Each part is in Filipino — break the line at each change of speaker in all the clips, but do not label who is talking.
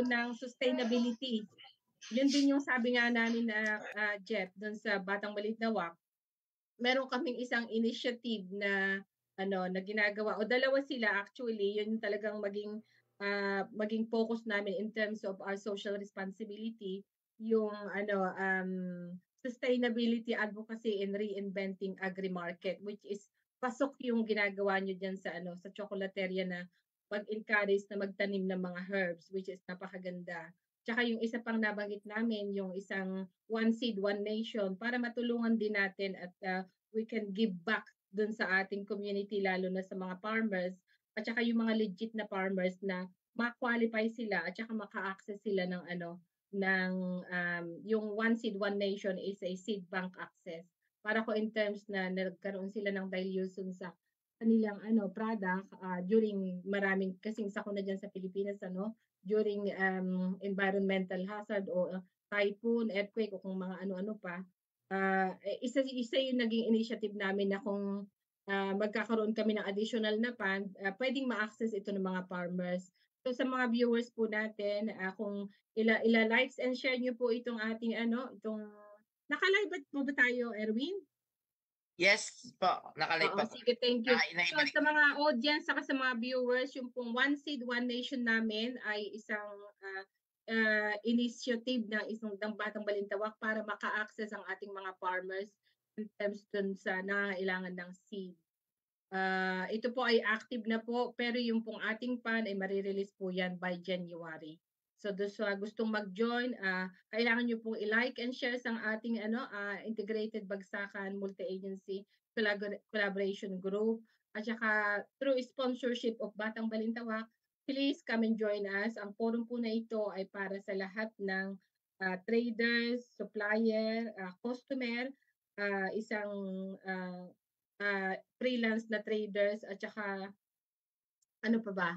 ng sustainability. Yun din yung sabi nga namin na, Jeff, dun sa Batang Maliit na Wak, meron kaming isang initiative na ano, na ginagawa o dalawa sila actually, yun talagang maging focus namin in terms of our social responsibility, yung ano, sustainability advocacy in reinventing agri-market, which is pasok yung ginagawa niyo diyan sa ano, sa chocolateria na pag-encourage na magtanim ng mga herbs, which is napakaganda. Tsaka yung isa pang nabanggit namin, yung isang One Seed, One Nation para matulungan din natin at we can give back dun sa ating community lalo na sa mga farmers at saka yung mga legit na farmers na ma-qualify sila at saka maka-access sila ng ano ng yung One Seed One Nation is a seed bank access para ko in terms na nagkaroon sila ng dilution sa kanilang ano product during maraming kasing sakuna diyan sa Pilipinas ano during environmental hazard o typhoon, earthquake o kung mga ano-ano pa. Isa yung naging initiative namin na kung magkakaroon kami ng additional na fund, puwedeng ma-access ito ng mga farmers. So sa mga viewers po natin, kung likes and share niyo po itong ating ano, itong naka-live po ba tayo, Erwin?
Yes po, naka-live
Oo,
pa po.
sige, thank you. So
Naibalik
sa mga audience saka sa mga viewers, yung pong One Seed, One Nation namin ay isang initiative ng Batang Balintawak para maka-access ang ating mga farmers in terms dun sa nangangailangan ng seed. Ito po ay active na po, pero yung pong ating fund ay mare-release po yan by January. So doon sa gustong mag-join, kailangan niyo pong i-like and share sa ating ano, Integrated Bagsakan Multi-Agency Collaboration Group at saka through sponsorship of Batang Balintawak, please come and join us. Ang forum po na ito ay para sa lahat ng traders, supplier, customer, isang freelance na traders at saka ano pa ba,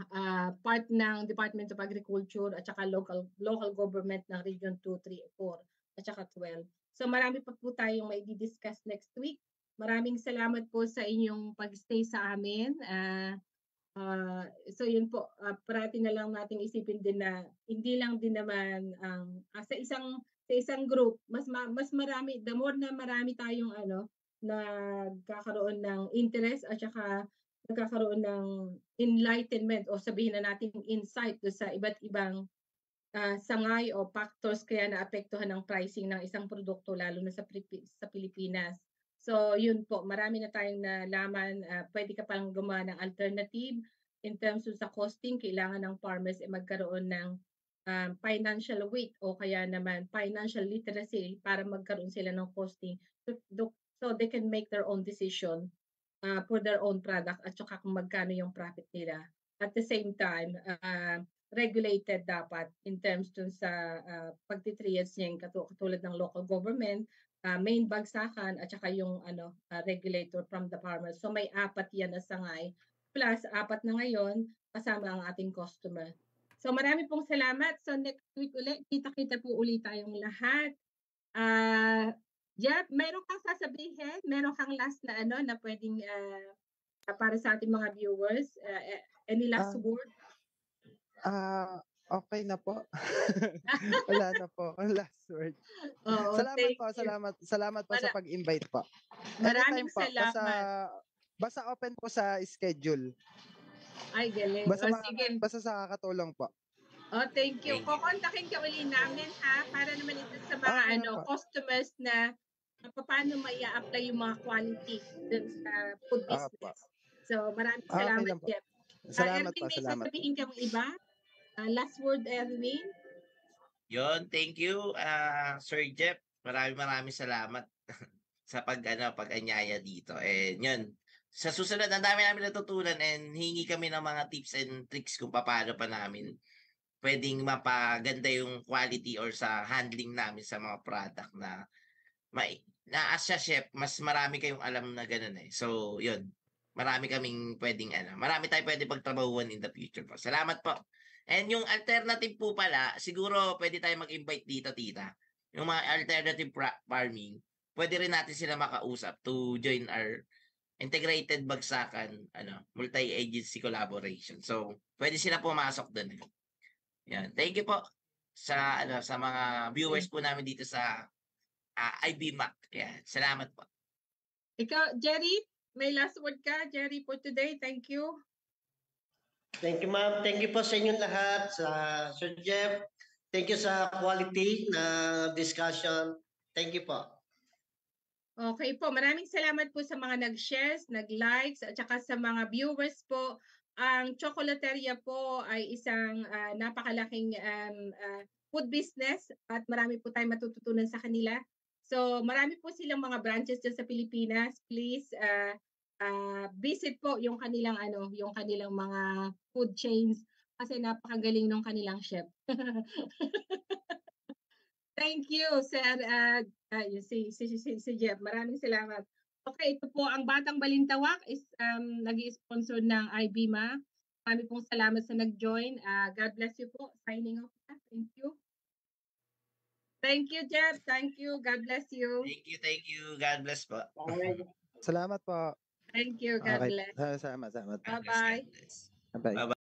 part ng Department of Agriculture at saka local government ng Region 2, 3, 4 at saka 12. So marami pa po tayong mai-discuss next week. Maraming salamat po sa inyong pag-stay sa amin. So yun po, parati na lang nating isipin din na hindi lang din naman ang sa isang group mas marami the more na marami tayong ano nagkakaroon ng interest at saka nagkakaroon ng enlightenment o sabihin na natin insight do sa iba't ibang sangay o factors kaya naapektuhan ng pricing ng isang produkto lalo na sa Pilipinas. So yun po, marami na tayong nalaman, puwede ka pang gumawa ng alternative in terms of sa costing, kailangan ng farmers ay magkaroon ng financial weight o kaya naman financial literacy para magkaroon sila ng costing so they can make their own decision for their own product at saka kung magkano yung profit nila. At the same time, regulated dapat in terms dun sa pagtitriads niya katulad ng local government, main bagsakan at saka yung ano regulator from the farmers. So may 4 yan na sangay plus 4 na ngayon kasama ang ating customer. So marami pong salamat. So next week ulit, kita-kita po ulit tayong lahat. Jeff, meron kang sasabihin? Meron kang last na ano na pwedeng para sa ating mga viewers? Any last word?
Okay na po. Wala na po. Last word.
Oo,
Salamat po,
thank you.
salamat po sa pag-invite po.
Maraming
Anytime po,
salamat.
basta open po sa schedule.
Ay, galing. Sige.
Basta sa kakatulong po.
Thank you. Kokontakin ka uli namin ha para naman ito sa mga
Okay
customers na paano mai-apply yung mga quality dun sa food business. So maraming salamat, Jeff.
Salamat
Erwin,
po,
may
salamat
sasabihin kang iba? Last word, Erwin?
Yun, thank you, Sir Jeff. Maraming salamat sa pag-anyaya dito. And yun, sa susunod, ang dami namin natutunan and hingi kami ng mga tips and tricks kung paano pa namin pwedeng mapaganda yung quality or sa handling namin sa mga product na as a chef, mas marami kayong alam na ganun eh. So, yun. Marami tayong pwedeng pagtrabahuan in the future po. Salamat po. And yung alternative po pala, siguro pwede tayo mag-invite dito, tita. Yung mga alternative farming, pwede rin natin sila makausap to join our integrated bagsakan, multi-agency collaboration. So, pwede sila pumasok dun. Yan. Thank you po sa sa mga viewers po namin dito sa IBMAC. Yan. Salamat po.
Ikaw, Jerry, may last word ka, Jerry, for today. Thank you.
Thank you, ma'am. Thank you po sa inyong lahat, sa Sir Jeff. Thank you sa quality na discussion. Thank you po.
Okay po, maraming salamat po sa mga nag-shares, nag-likes, at saka sa mga viewers po. Ang Chocolateria po ay isang napakalaking food business at marami po tayong matututunan sa kanila. So marami po silang mga branches dyan sa Pilipinas. Please visit po yung kanilang yung kanilang mga food chains kasi napakagaling ng kanilang chef. Thank you, Sir si Jeff. Maraming salamat. Okay, ito po ang Batang Balintawak is nag-i-sponsor ng IBMA. Marami pong salamat sa nag-join. God bless you po. Signing off na. Thank you. Thank you, Jeff. Thank you. God bless you.
Thank you. God bless po.
Salamat po.
Thank you. God
Okay.
bless.
Salamat.
Bye-bye.
Bye-bye.